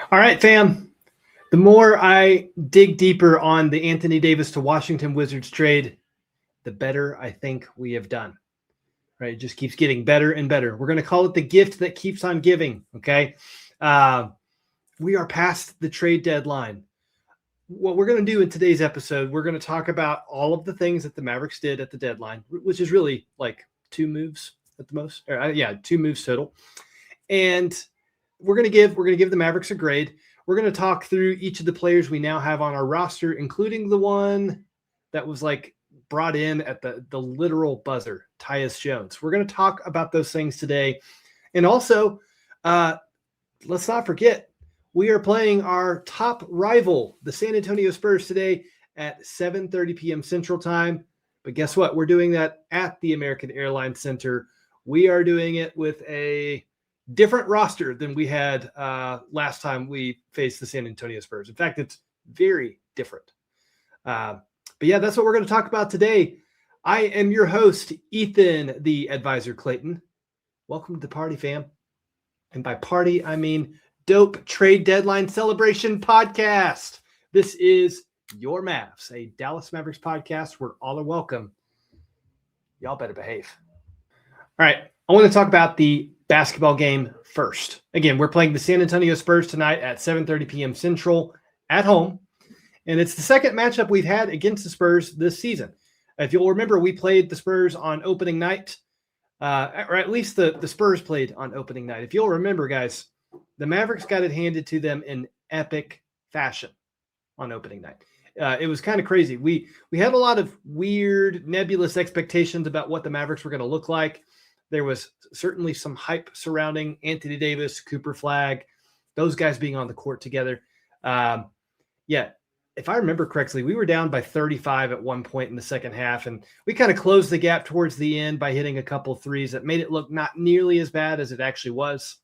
All right, fam. The more I dig deeper on the Anthony Davis to Washington Wizards trade, the better I think we have done. Right? It just keeps getting better and better. We're going to call it the gift that keeps on giving. Okay. We are past the trade deadline. What we're going to do in today's episode, we're going to talk about all of the things that the Mavericks did at the deadline, which is really like 2 moves at the most. 2 moves total. And we're going to give the Mavericks a grade. We're going to talk through each of the players we now have on our roster, including the one that was like brought in at the literal buzzer, Tyus Jones. We're going to talk about those things today. And also, let's not forget, we are playing our top rival, the San Antonio Spurs, today at 7:30 p.m. Central Time. But guess what? We're doing that at the American Airlines Center. We are doing it with a different roster than we had last time we faced the San Antonio Spurs. In fact, it's very different. But yeah, that's what we're going to talk about today. I am your host, Ethan, the advisor Clayton. Welcome to the party, fam. And by party, I mean Dope Trade Deadline Celebration Podcast. This is Your Mavs, a Dallas Mavericks podcast where all are welcome. Y'all better behave. All right, I want to talk about the basketball game first. Again, we're playing the San Antonio Spurs tonight at 7:30 p.m. Central at home. And it's the second matchup we've had against the Spurs this season. If you'll remember, we played the Spurs on opening night, or at least the Spurs played on opening night. If you'll remember, guys, the Mavericks got it handed to them in epic fashion on opening night. It was kind of crazy. We had a lot of weird, nebulous expectations about what the Mavericks were going to look like. There was certainly some hype surrounding Anthony Davis, Cooper Flagg, those guys being on the court together. If I remember correctly, we were down by 35 at one point in the second half, and we kind of closed the gap towards the end by hitting a couple of threes that made it look not nearly as bad as it actually was.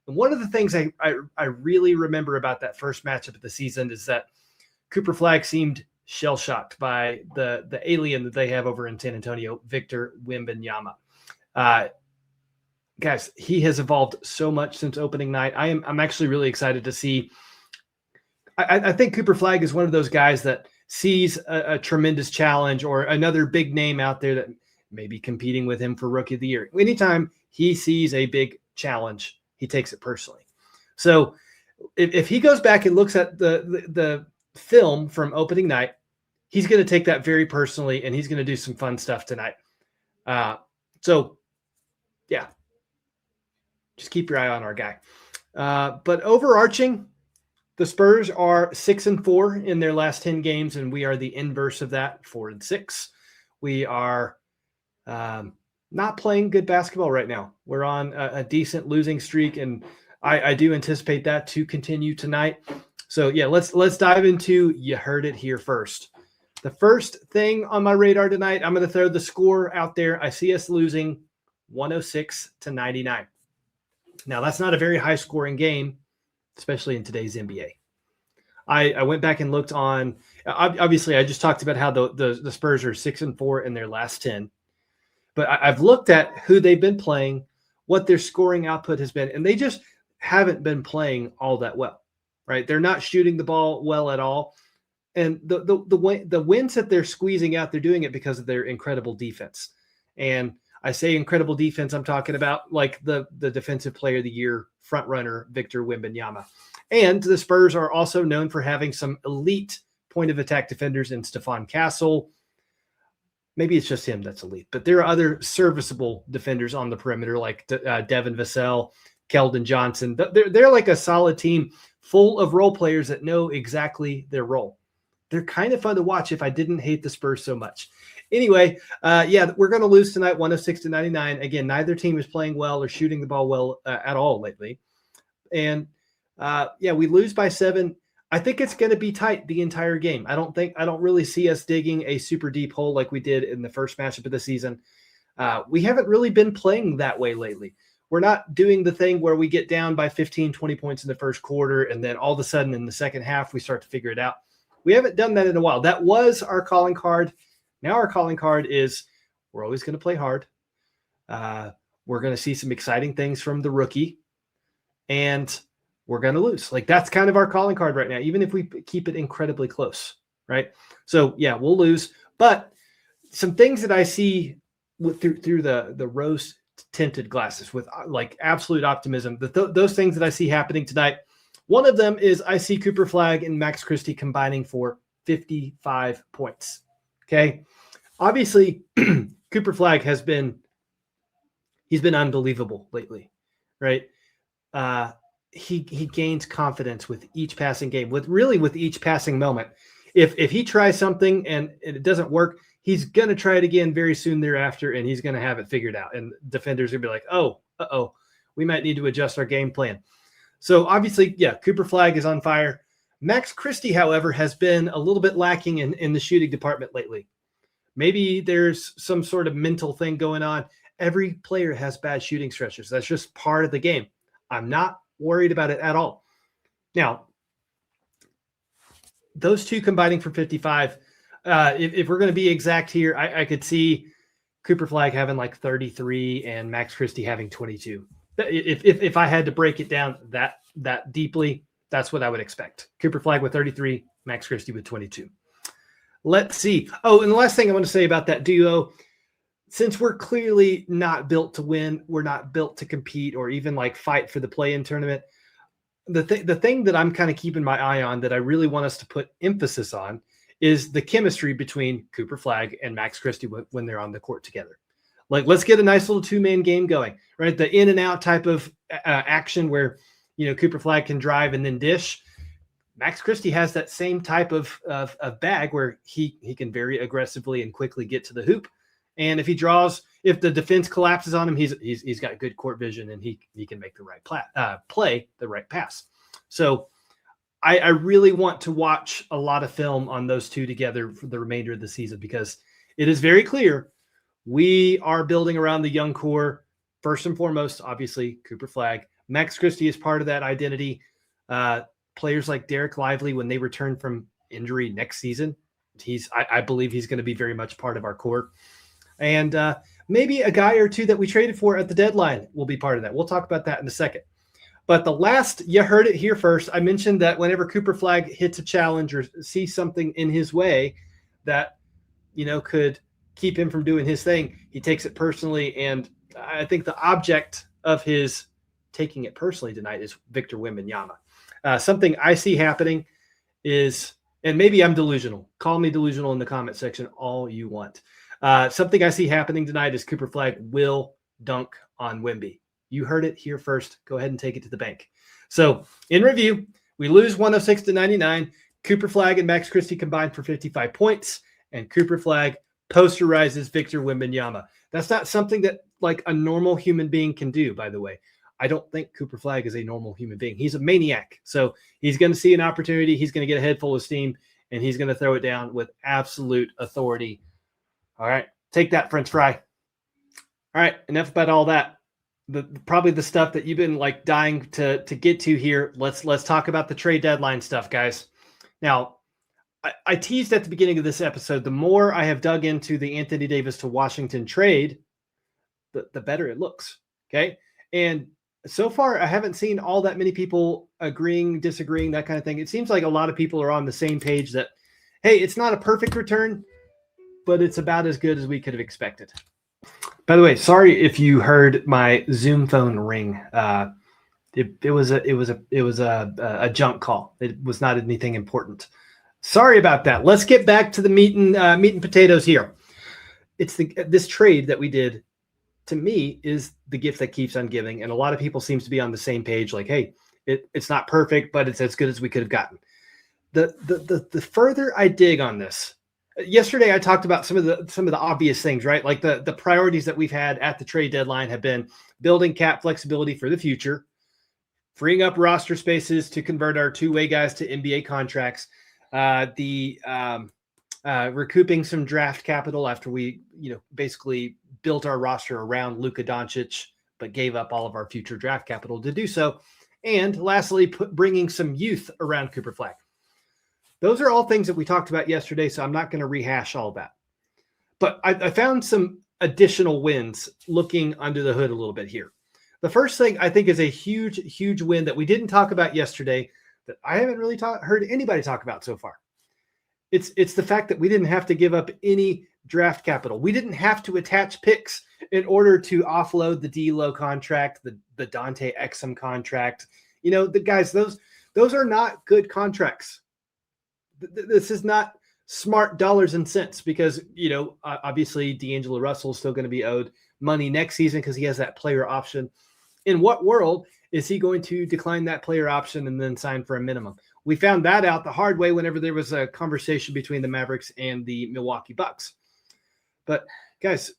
And one of the things I really remember about that first matchup of the season is that Cooper Flagg seemed shell-shocked by the alien that they have over in San Antonio, Victor Wembanyama. Guys, he has evolved so much since opening night. I'm actually really excited to see. I think Cooper Flagg is one of those guys that sees a tremendous challenge or another big name out there that may be competing with him for Rookie of the Year. Anytime he sees a big challenge, he takes it personally. So if he goes back and looks at the film from opening night, he's going to take that very personally, and he's going to do some fun stuff tonight. Yeah, just keep your eye on our guy. But overarching, the Spurs are 6-4 in their last 10 games, and we are the inverse of that, 4-6. We are not playing good basketball right now. We're on a decent losing streak, and I do anticipate that to continue tonight. So yeah, let's dive into. You heard it here first. The first thing on my radar tonight, I'm going to throw the score out there. I see us losing 106-99. Now, that's not a very high-scoring game, especially in today's NBA. I went back and looked on – obviously, I just talked about how the Spurs are 6-4 in their last 10. But I've looked at who they've been playing, what their scoring output has been, and they just haven't been playing all that well, right? They're not shooting the ball well at all. And the wins that they're squeezing out, they're doing it because of their incredible defense. And I say incredible defense, I'm talking about like the Defensive Player of the Year front runner, Victor Wembanyama. And the Spurs are also known for having some elite point of attack defenders in Stephon Castle. Maybe it's just him that's elite, but there are other serviceable defenders on the perimeter like Devin Vassell, Keldon Johnson. They're like a solid team full of role players that know exactly their role. They're kind of fun to watch if I didn't hate the Spurs so much. Anyway, we're going to lose tonight 106-99. Again, neither team is playing well or shooting the ball well at all lately. And we lose by 7. I think it's going to be tight the entire game. I don't really see us digging a super deep hole like we did in the first matchup of the season. We haven't really been playing that way lately. We're not doing the thing where we get down by 15, 20 points in the first quarter, and then all of a sudden in the second half, we start to figure it out. We haven't done that in a while. That was our calling card. Now our calling card is we're always going to play hard. We're going to see some exciting things from the rookie. And we're going to lose. Like that's kind of our calling card right now, even if we keep it incredibly close, right? So yeah, we'll lose. But some things that I see through the rose tinted glasses with like absolute optimism, those things that I see happening tonight. One of them is I see Cooper Flagg and Max Christie combining for 55 points. Okay. Obviously, Cooper Flagg he's been unbelievable lately, right? He gains confidence with each passing game, with each passing moment. If he tries something and it doesn't work, he's going to try it again very soon thereafter, and he's going to have it figured out. And defenders are going to be like, oh, we might need to adjust our game plan. So obviously, yeah, Cooper Flagg is on fire. Max Christie, however, has been a little bit lacking in the shooting department lately. Maybe there's some sort of mental thing going on. Every player has bad shooting stretches. That's just part of the game. I'm not worried about it at all. Now, those two combining for 55, if we're going to be exact here, I could see Cooper Flagg having like 33 and Max Christie having 22. If I had to break it down that deeply, that's what I would expect. Cooper Flagg with 33, Max Christie with 22. Let's see. Oh, and the last thing I want to say about that duo, since we're clearly not built to win, we're not built to compete or even like fight for the play-in tournament. The thing that I'm kind of keeping my eye on that I really want us to put emphasis on is the chemistry between Cooper Flagg and Max Christie when they're on the court together. Like, let's get a nice little two-man game going, right? The in and out type of action where, Cooper Flagg can drive and then dish. Max Christie has that same type of bag where he can very aggressively and quickly get to the hoop. And if if the defense collapses on him, he's got good court vision and he can make the right play the right pass. So I really want to watch a lot of film on those two together for the remainder of the season, because it is very clear we are building around the young core. First and foremost, obviously, Cooper Flagg. Max Christie is part of that identity. Players like Derek Lively, when they return from injury next season, I believe he's going to be very much part of our core. And maybe a guy or two that we traded for at the deadline will be part of that. We'll talk about that in a second. But the last, you heard it here first, I mentioned that whenever Cooper Flagg hits a challenge or sees something in his way that, could keep him from doing his thing, he takes it personally. And I think the object of his taking it personally tonight is Victor Wembanyama. Something I see happening is, and maybe I'm delusional. Call me delusional in the comment section all you want. Something I see happening tonight is Cooper Flagg will dunk on Wemby. You heard it here first. Go ahead and take it to the bank. So in review, we lose 106-99. Cooper Flagg and Max Christie combined for 55 points, and Cooper Flagg posterizes Victor Wembanyama. That's not something that like a normal human being can do, by the way. I don't think Cooper Flagg is a normal human being. He's a maniac. So he's going to see an opportunity. He's going to get a head full of steam, and he's going to throw it down with absolute authority. All right, take that, French fry. All right, enough about all that. Probably the stuff that you've been like dying to get to here. Let's talk about the trade deadline stuff, guys. Now, I teased at the beginning of this episode, the more I have dug into the Anthony Davis to Washington trade, the better it looks. Okay, and so far I haven't seen all that many people agreeing, disagreeing, that kind of thing. It seems like a lot of people are on the same page that, hey, it's not a perfect return, but it's about as good as we could have expected. By the way, sorry if you heard my Zoom phone ring. It was a junk call. It was not anything important. Sorry about that. Let's get back to the meat and potatoes here. It's this trade that we did, to me, is the gift that keeps on giving, and a lot of people seems to be on the same page. Like, hey, it's not perfect, but it's as good as we could have gotten. The further I dig on this. Yesterday, I talked about some of the obvious things, right? Like the priorities that we've had at the trade deadline have been building cap flexibility for the future, freeing up roster spaces to convert our two-way guys to NBA contracts, recouping some draft capital after we, basically built our roster around Luka Doncic, but gave up all of our future draft capital to do so, and lastly, bringing some youth around Cooper Flagg. Those are all things that we talked about yesterday, so I'm not going to rehash all that. But I found some additional wins looking under the hood a little bit here. The first thing I think is a huge win that we didn't talk about yesterday that I haven't really heard anybody talk about so far. It's the fact that we didn't have to give up any draft capital. We didn't have to attach picks in order to offload the D'Lo contract, the Dante Exum contract. The guys, those are not good contracts. This is not smart dollars and cents because, obviously D'Angelo Russell is still going to be owed money next season because he has that player option. In what world is he going to decline that player option and then sign for a minimum? We found that out the hard way whenever there was a conversation between the Mavericks and the Milwaukee Bucks. But guys,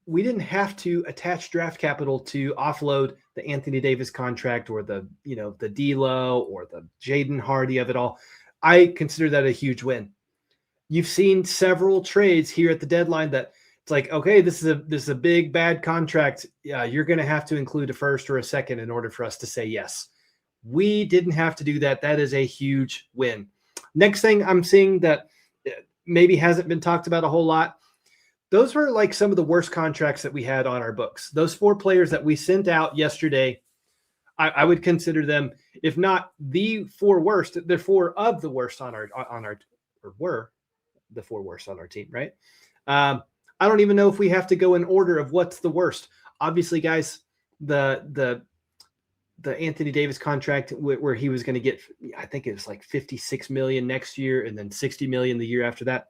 we didn't have to attach draft capital to offload the Anthony Davis contract or the D'Lo or the Jaden Hardy of it all. I consider that a huge win. You've seen several trades here at the deadline that it's like, okay, this is a big bad contract. Yeah, you're going to have to include a first or a second in order for us to say yes. We didn't have to do that. That is a huge win. Next thing I'm seeing that maybe hasn't been talked about a whole lot. Those were like some of the worst contracts that we had on our books. Those 4 players that we sent out yesterday, I would consider them, if not the 4 worst, they're 4 of the worst on our or were the 4 worst on our team, right? I don't even know if we have to go in order of what's the worst. Obviously, guys, the Anthony Davis contract where he was going to get, I think it was like $56 million next year and then $60 million the year after that.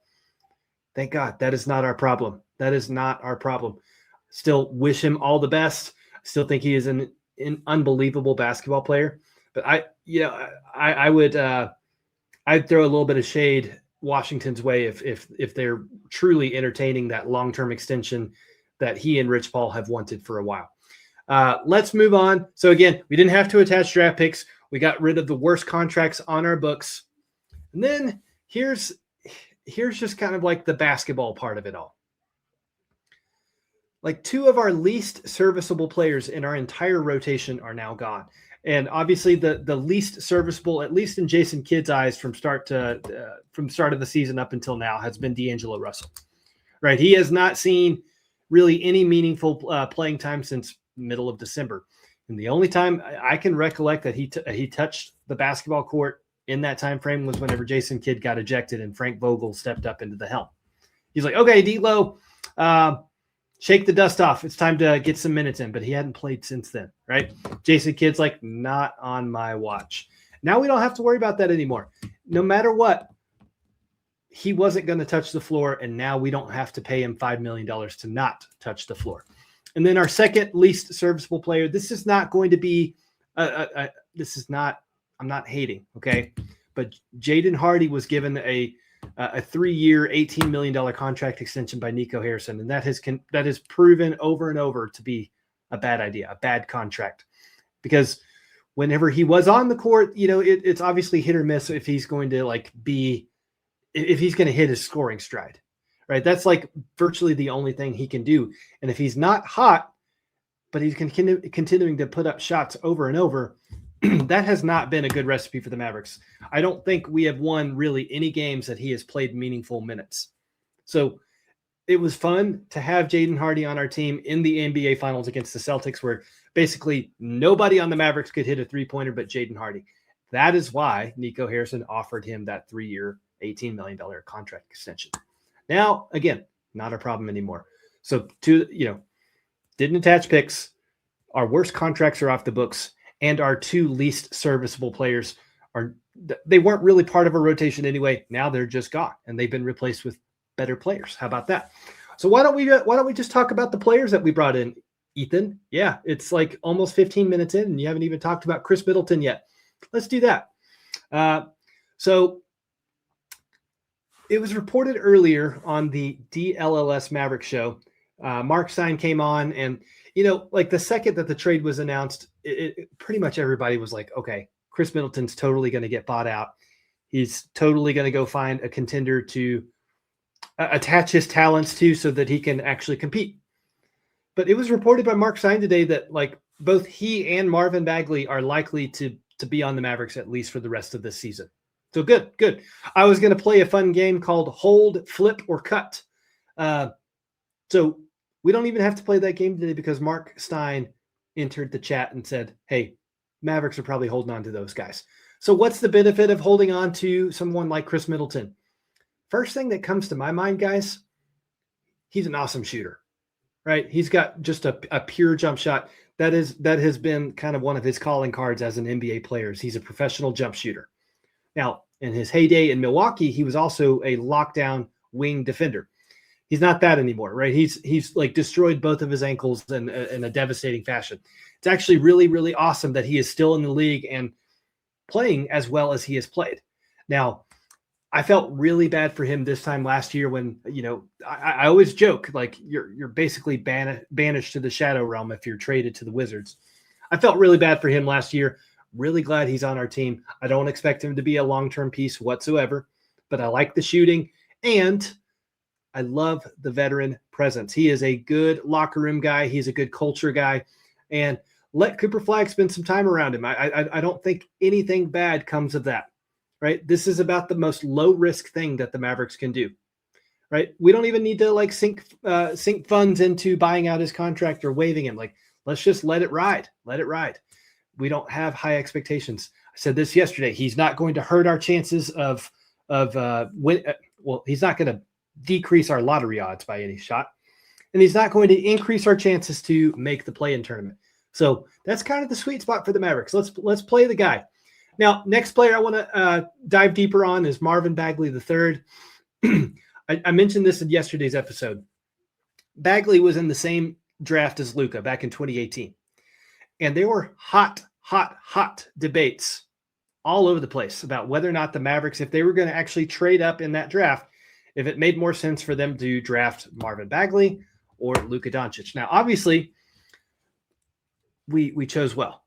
Thank God that is not our problem. That is not our problem. Still wish him all the best. Still think he is an unbelievable basketball player. But I would I'd throw a little bit of shade Washington's way if they're truly entertaining that long-term extension that he and Rich Paul have wanted for a while. Let's move on. So again, we didn't have to attach draft picks. We got rid of the worst contracts on our books. And then here's just kind of like the basketball part of it all. Like 2 of our least serviceable players in our entire rotation are now gone. And obviously the least serviceable, at least in Jason Kidd's eyes from start of the season up until now, has been D'Angelo Russell, right? He has not seen really any meaningful playing time since middle of December. And the only time I can recollect that he touched the basketball court in that time frame was whenever Jason Kidd got ejected and Frank Vogel stepped up into the helm. He's like, okay, D'Lo, shake the dust off. It's time to get some minutes in, but he hadn't played since then, right? Jason Kidd's like, not on my watch. Now we don't have to worry about that anymore. No matter what, he wasn't going to touch the floor, and now we don't have to pay him $5 million to not touch the floor. And then our second least serviceable player, this is not going to be I'm not hating, okay? But Jaden Hardy was given a 3-year, $18 million contract extension by Nico Harrison, and that has proven over and over to be a bad idea, a bad contract. Because whenever he was on the court, it's obviously hit or miss if he's going to if he's going to hit his scoring stride, right? That's like virtually the only thing he can do. And if he's not hot, but he's continuing to put up shots over and over, that has not been a good recipe for the Mavericks. I don't think we have won really any games that he has played meaningful minutes. So it was fun to have Jaden Hardy on our team in the NBA Finals against the Celtics, where basically nobody on the Mavericks could hit a three-pointer but Jaden Hardy. That is why Nico Harrison offered him that 3-year, $18 million contract extension. Now, again, not a problem anymore. So didn't attach picks. Our worst contracts are off the books. And our 2 least serviceable players they weren't really part of a rotation anyway. Now they're just gone, and they've been replaced with better players. How about that? So why don't we just talk about the players that we brought in, Ethan? Yeah, it's like almost 15 minutes in, and you haven't even talked about Chris Middleton yet. Let's do that. So it was reported earlier on the DLLS Mavericks show. Mark Stein came on, and like the second that the trade was announced, it pretty much everybody was like, okay, Chris Middleton's totally going to get bought out. He's totally going to go find a contender to attach his talents to so that he can actually compete. But it was reported by Mark Stein today that like both he and Marvin Bagley are likely to be on the Mavericks at least for the rest of this season. So good. I was going to play a fun game called Hold, Flip, or Cut. So we don't even have to play that game today because Mark Stein entered the chat and said, hey, Mavericks are probably holding on to those guys. So what's the benefit of holding on to someone like Chris Middleton? First thing that comes to my mind, guys, he's an awesome shooter, right? He's got just a pure jump shot. That has been kind of one of his calling cards as an NBA player. He's a professional jump shooter. Now, in his heyday in Milwaukee, he was also a lockdown wing defender. He's not that anymore, right? He's like destroyed both of his ankles in a devastating fashion. It's actually really, really awesome that he is still in the league and playing as well as he has played. Now, I felt really bad for him this time last year when, I always joke, like you're basically banished to the shadow realm if you're traded to the Wizards. I felt really bad for him last year. Really glad he's on our team. I don't expect him to be a long-term piece whatsoever, but I like the shooting and I love the veteran presence. He is a good locker room guy. He's a good culture guy, and let Cooper Flagg spend some time around him. I don't think anything bad comes of that. Right? This is about the most low-risk thing that the Mavericks can do, right? We don't even need to like sink funds into buying out his contract or waiving him. Like, let's just let it ride. Let it ride. We don't have high expectations. I said this yesterday. He's not going to hurt our chances of win. Well, he's not going to decrease our lottery odds by any shot, and he's not going to increase our chances to make the play-in tournament. So that's kind of the sweet spot for the Mavericks. Let's play the guy. Now, next player I want to dive deeper on is Marvin Bagley III. I mentioned this in yesterday's episode. Bagley was in the same draft as Luka back in 2018. And there were hot debates all over the place about whether or not the Mavericks, if they were going to actually trade up in that draft, if it made more sense for them to draft Marvin Bagley or Luka Doncic. Now, obviously, we chose well.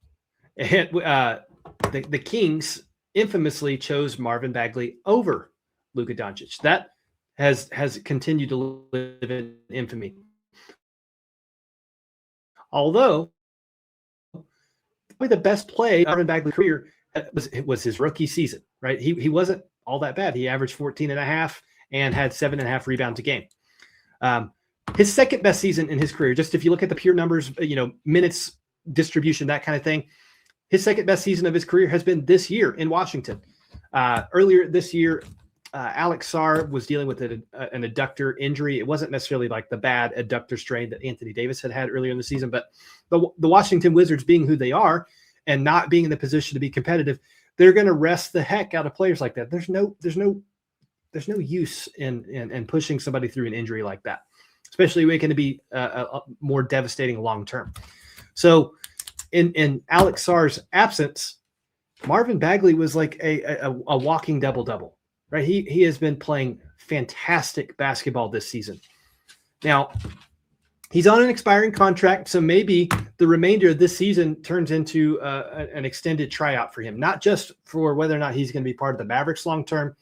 And the Kings infamously chose Marvin Bagley over Luka Doncic. That has continued to live in infamy. Although probably the best play of Marvin Bagley's career was his rookie season, right? He wasn't all that bad. He averaged 14.5 and had 7.5 rebounds a game. His second best season in his career, just if you look at the pure numbers, minutes distribution, that kind of thing, his second best season of his career has been this year in Washington. Earlier this year, Alex Sarr was dealing with an adductor injury. It wasn't necessarily like the bad adductor strain that Anthony Davis had earlier in the season, but the Washington Wizards being who they are and not being in the position to be competitive, they're going to rest the heck out of players like that. There's no use in pushing somebody through an injury like that, especially when it can be a more devastating long-term. So in Alex Sarr's absence, Marvin Bagley was like a walking double-double, right? He has been playing fantastic basketball this season. Now, he's on an expiring contract, so maybe the remainder of this season turns into an extended tryout for him, not just for whether or not he's going to be part of the Mavericks long-term,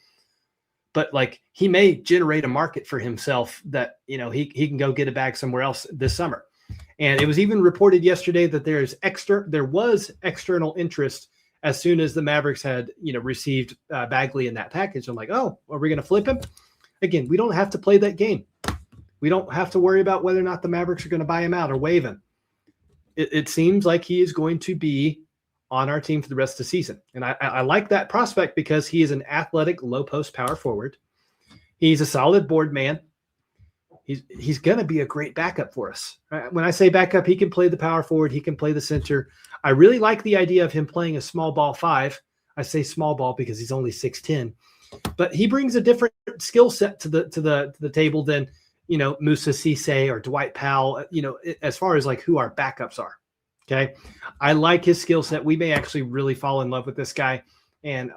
but like he may generate a market for himself that, he can go get a bag somewhere else this summer. And it was even reported yesterday that there was external interest as soon as the Mavericks had, received Bagley in that package. I'm like, oh, are we going to flip him? Again, we don't have to play that game. We don't have to worry about whether or not the Mavericks are going to buy him out or waive him. It seems like he is going to be on our team for the rest of the season. And I like that prospect because he is an athletic, low-post power forward. He's a solid board man. He's going to be a great backup for us. When I say backup, he can play the power forward. He can play the center. I really like the idea of him playing a small ball 5. I say small ball because he's only 6'10", but he brings a different skill set to the table than, Moussa Cisse or Dwight Powell, as far as like who our backups are. Okay. I like his skill set. We may actually really fall in love with this guy. And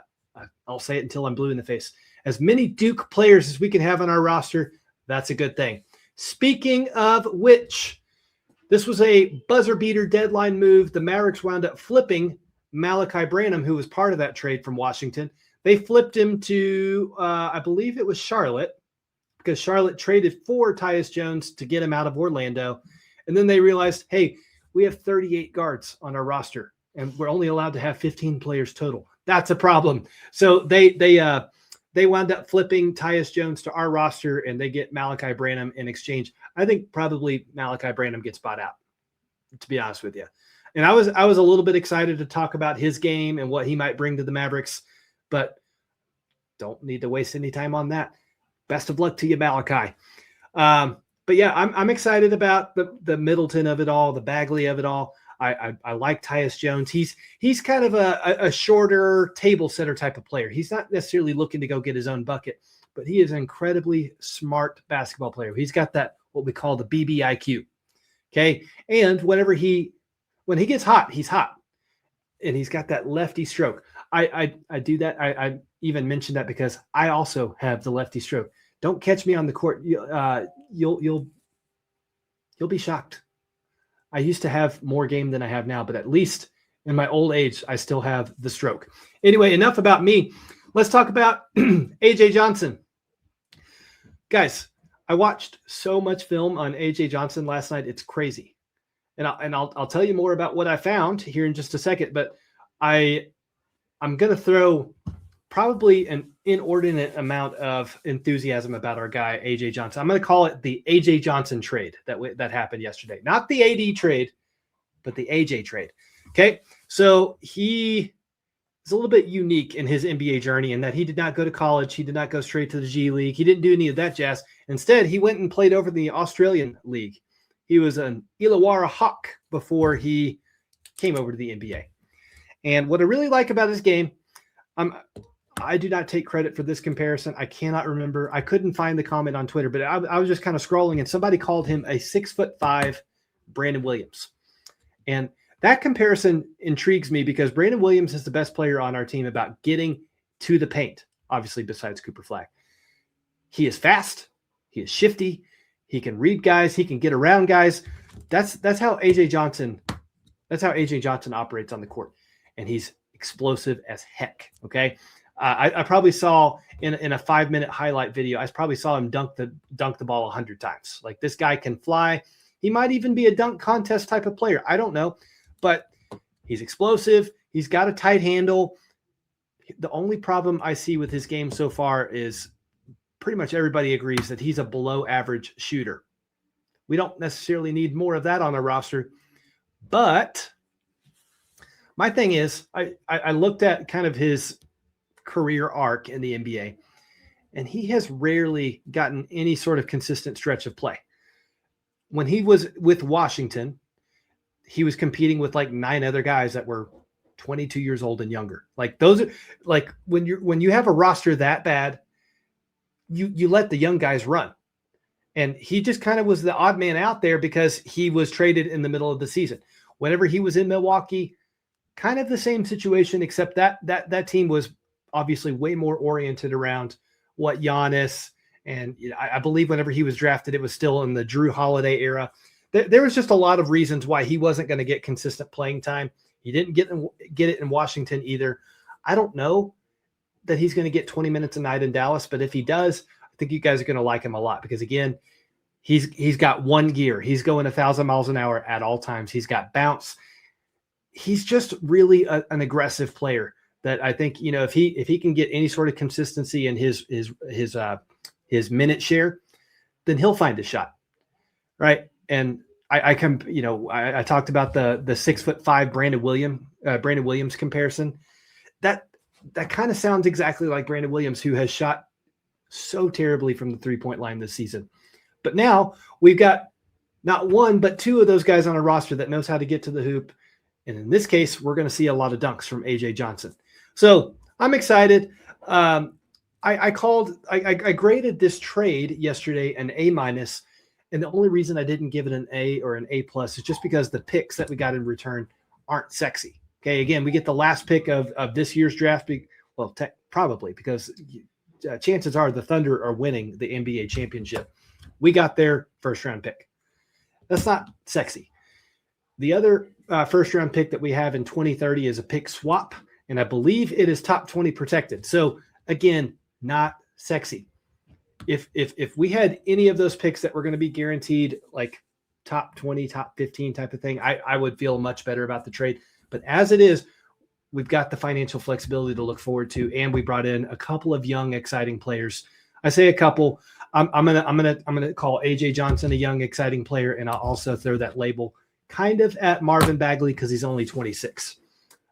I'll say it until I'm blue in the face. As many Duke players as we can have on our roster, that's a good thing. Speaking of which, this was a buzzer beater deadline move. The Mavericks wound up flipping Malachi Branham, who was part of that trade from Washington. They flipped him to, I believe it was Charlotte, because Charlotte traded for Tyus Jones to get him out of Orlando. And then they realized, hey, we have 38 guards on our roster, and we're only allowed to have 15 players total. That's a problem. So they wound up flipping Tyus Jones to our roster, and they get Malachi Branham in exchange. I think probably Malachi Branham gets bought out, to be honest with you. And I was a little bit excited to talk about his game and what he might bring to the Mavericks, but don't need to waste any time on that. Best of luck to you, Malachi. But yeah, I'm excited about the Middleton of it all, the Bagley of it all. I like Tyus Jones. He's kind of a shorter table setter type of player. He's not necessarily looking to go get his own bucket, but he is an incredibly smart basketball player. He's got that, what we call the BBIQ. Okay. And when he gets hot, he's hot. And he's got that lefty stroke. I do that. I even mentioned that because I also have the lefty stroke. Don't catch me on the court. You'll be shocked. I used to have more game than I have now, but at least in my old age, I still have the stroke. Anyway, enough about me. Let's talk about AJ Johnson. Guys, I watched so much film on AJ Johnson last night. It's crazy. And I'll tell you more about what I found here in just a second, but I'm going to throw probably an inordinate amount of enthusiasm about our guy, AJ Johnson. I'm going to call it the AJ Johnson trade that happened yesterday. Not the AD trade, but the AJ trade. Okay. So he is a little bit unique in his NBA journey in that he did not go to college. He did not go straight to the G League. He didn't do any of that jazz. Instead, he went and played over the Australian League. He was an Illawarra Hawk before he came over to the NBA. And what I really like about his game, I do not take credit for this comparison. I cannot remember. I couldn't find the comment on Twitter, but I was just kind of scrolling and somebody called him a 6'5" Brandon Williams. And that comparison intrigues me because Brandon Williams is the best player on our team about getting to the paint, obviously besides Cooper Flagg. He is fast. He is shifty. He can read guys. He can get around guys. That's how AJ Johnson operates on the court. And he's explosive as heck. Okay. I probably saw in a 5-minute highlight video, I probably saw him dunk the ball 100 times. Like, this guy can fly. He might even be a dunk contest type of player. I don't know, but he's explosive. He's got a tight handle. The only problem I see with his game so far is pretty much everybody agrees that he's a below average shooter. We don't necessarily need more of that on our roster, but my thing is I looked at kind of his career arc in the NBA, and he has rarely gotten any sort of consistent stretch of play. When he was with Washington, he was competing with like 9 other guys that were 22 years old and younger. Like, those are like, when you have a roster that bad, you let the young guys run. And he just kind of was the odd man out there because he was traded in the middle of the season. Whenever he was in Milwaukee, kind of the same situation, except that team was obviously way more oriented around what Giannis, and I believe whenever he was drafted, it was still in the Drew Holiday era. There was just a lot of reasons why he wasn't going to get consistent playing time. He didn't get it in Washington either. I don't know that he's going to get 20 minutes a night in Dallas, but if he does, I think you guys are going to like him a lot because, again, he's got one gear. He's going 1,000 miles an hour at all times. He's got bounce. He's just really an aggressive player that I think, if he can get any sort of consistency in his minute share, then he'll find a shot. Right. And I talked about the 6'5" Brandon Williams comparison. That kind of sounds exactly like Brandon Williams, who has shot so terribly from the 3-point line this season. But now we've got not one, but 2 of those guys on a roster that knows how to get to the hoop. And in this case, we're going to see a lot of dunks from AJ Johnson. So I'm excited. I graded this trade yesterday an A-. And the only reason I didn't give it an A or an A+ is just because the picks that we got in return aren't sexy. Okay. Again, we get the last pick of this year's draft. Well, probably because chances are the Thunder are winning the NBA championship. We got their first-round pick. That's not sexy. The other first-round pick that we have in 2030 is a pick swap, and I believe it is top 20 protected. So, again, not sexy. If we had any of those picks that were going to be guaranteed, like top 20, top 15 type of thing, I would feel much better about the trade. But as it is, we've got the financial flexibility to look forward to, and we brought in a couple of young, exciting players. I say a couple. I'm gonna call AJ Johnson a young, exciting player, and I'll also throw that label. kind of at Marvin Bagley because he's only 26.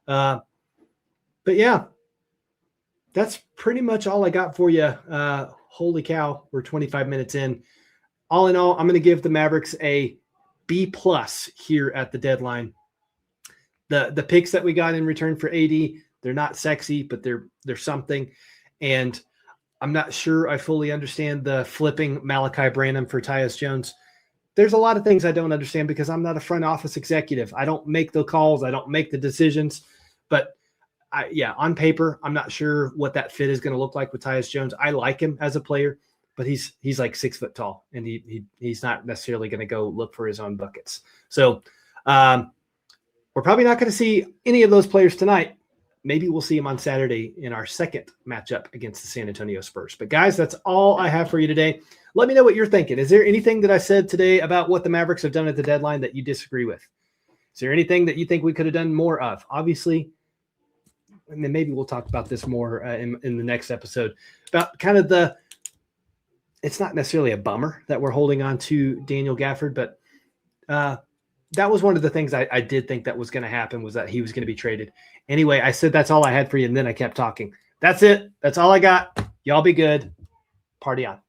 But yeah, that's pretty much all I got for you. Holy cow, we're 25 minutes in. All in all, I'm going to give the Mavericks a B+ here at the deadline. The picks that we got in return for AD, they're not sexy, but they're something. And I'm not sure I fully understand the flipping Malachi Branham for Tyus Jones. There's a lot of things I don't understand because I'm not a front office executive. I don't make the calls. I don't make the decisions. But on paper, I'm not sure what that fit is going to look like with Tyus Jones. I like him as a player, but he's like 6 foot tall, and he's not necessarily going to go look for his own buckets. So we're probably not going to see any of those players tonight. Maybe we'll see him on Saturday in our second matchup against the San Antonio Spurs. But guys, that's all I have for you today. Let me know what you're thinking. Is there anything that I said today about what the Mavericks have done at the deadline that you disagree with? Is there anything that you think we could have done more of? Obviously, and then maybe we'll talk about this more in the next episode about kind of it's not necessarily a bummer that we're holding on to Daniel Gafford, but that was one of the things I did think that was going to happen, was that he was going to be traded. Anyway, I said that's all I had for you, and then I kept talking. That's it. That's all I got. Y'all be good. Party on.